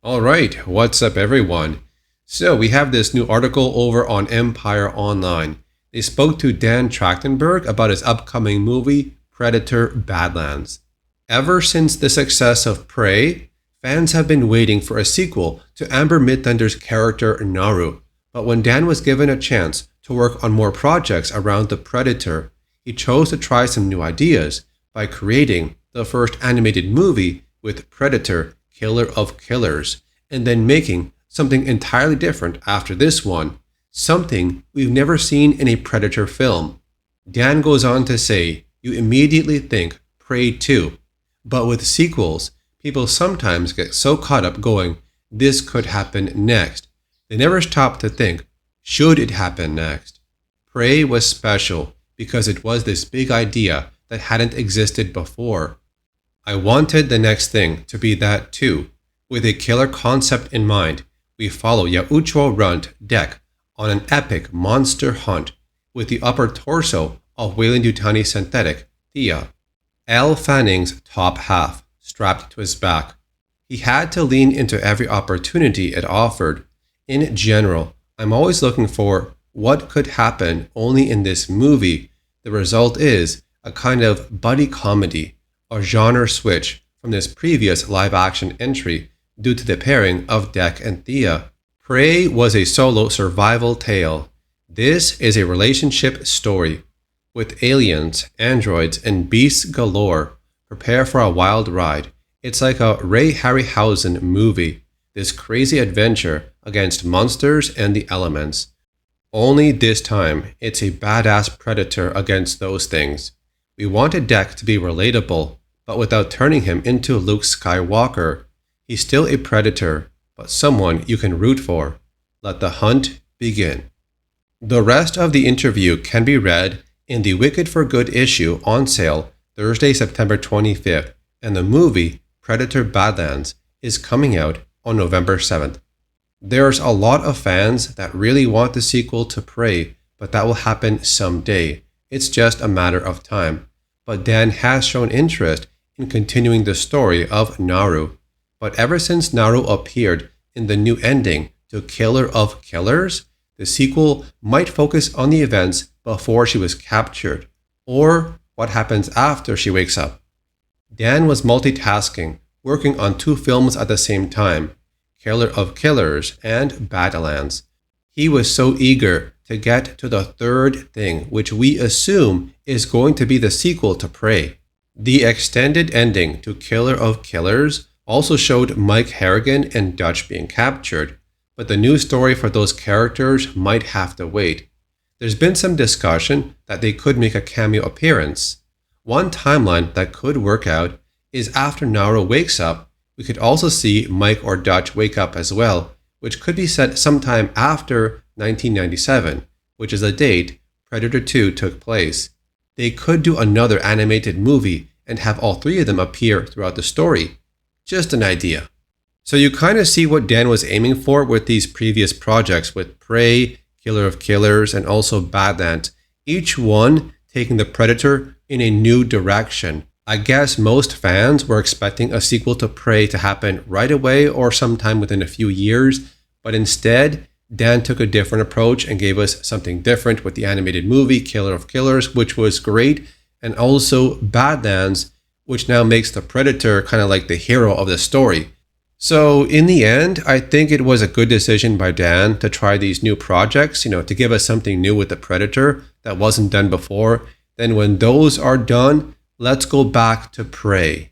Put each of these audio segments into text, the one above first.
Alright, what's up everyone? So we have this new article over on Empire Online. They spoke to Dan Trachtenberg about his upcoming movie, Predator Badlands. Ever since the success of Prey, fans have been waiting for a sequel to Amber Midthunder's character Naru. But when Dan was given a chance to work on more projects around the Predator, he chose to try some new ideas by creating the first animated movie with Predator, Killer of Killers, and then making something entirely different after this one, something we've never seen in a Predator film. Dan goes on to say, you immediately think Prey 2, but with sequels, people sometimes get so caught up going, this could happen next. They never stop to think, should it happen next? Prey was special because it was this big idea that hadn't existed before. I wanted the next thing to be that too. With a killer concept in mind, we follow Yaucho Runt Dek on an epic monster hunt with the upper torso of Weyland-Yutani synthetic Thia, Elle Fanning's top half strapped to his back. He had to lean into every opportunity it offered. In general, I'm always looking for what could happen only in this movie. The result is a kind of buddy comedy, a genre switch from this previous live-action entry due to the pairing of Dek and Thia. Prey was a solo survival tale. This is a relationship story. With aliens, androids, and beasts galore, prepare for a wild ride. It's like a Ray Harryhausen movie, this crazy adventure against monsters and the elements. Only this time, it's a badass predator against those things. We wanted Dek to be relatable, but without turning him into Luke Skywalker. He's still a predator, but someone you can root for. Let the hunt begin. The rest of the interview can be read in the Wicked for Good issue on sale Thursday, September 25th, and the movie Predator Badlands is coming out on November 7th. There's a lot of fans that really want the sequel to Prey, but that will happen someday. It's just a matter of time. But Dan has shown interest in continuing the story of Naru. But ever since Naru appeared in the new ending to Killer of Killers, the sequel might focus on the events before she was captured, or what happens after she wakes up. Dan was multitasking, working on 2 films at the same time, Killer of Killers and Badlands. He was so eager to get to the third thing, which we assume is going to be the sequel to Prey. The extended ending to Killer of Killers also showed Mike Harrigan and Dutch being captured, but the new story for those characters might have to wait. There's been some discussion that they could make a cameo appearance. One timeline that could work out is after Naru wakes up, we could also see Mike or Dutch wake up as well, which could be set sometime after 1997, which is the date Predator 2 took place. They could do another animated movie and have all 3 of them appear throughout the story. Just an idea. So you kind of see what Dan was aiming for with these previous projects with Prey, Killer of Killers, and also Badlands, each one taking the Predator in a new direction. I guess most fans were expecting a sequel to Prey to happen right away or sometime within a few years, but instead, Dan took a different approach and gave us something different with the animated movie Killer of Killers, which was great, and also Badlands, which now makes the Predator kind of like the hero of the story. So in the end, I think it was a good decision by Dan to try these new projects, to give us something new with the Predator that wasn't done before. Then when those are done, let's go back to Prey.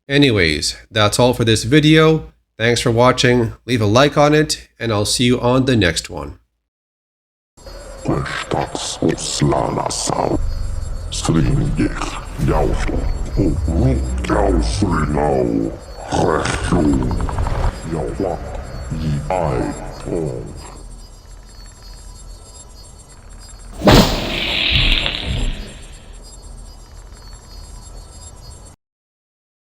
Anyways, that's all for this video. Thanks for watching. Leave a like on it, and I'll see you on the next one. Rechtdoor, jouw vlak, die ei,